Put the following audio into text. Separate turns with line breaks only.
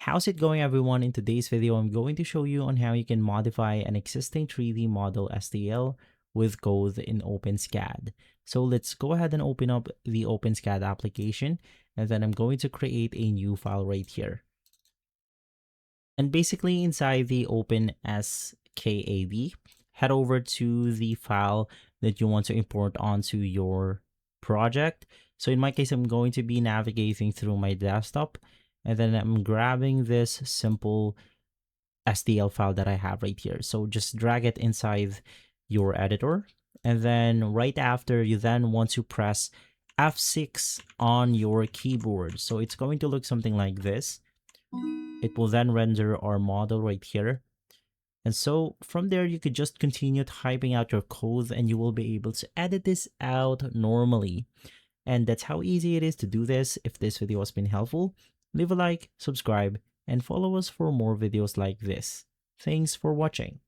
How's it going, everyone? In today's video, I'm going to show you on how you can modify an existing 3D model STL with code in OpenSCAD. So let's go ahead and open up the OpenSCAD application, and then I'm going to create a new file right here. And basically inside the OpenSCAD, head over to the file that you want to import onto your project. So in my case, I'm going to be navigating through my desktop, and then I'm grabbing this simple STL file that I have right here. So just drag it inside your editor. And then right after, you then want to press F6 on your keyboard. So it's going to look something like this. It will then render our model right here. And so from there, you could just continue typing out your code and you will be able to edit this out normally. And that's how easy it is to do this. If this video has been helpful, leave a like, subscribe, and follow us for more videos like this. Thanks for watching.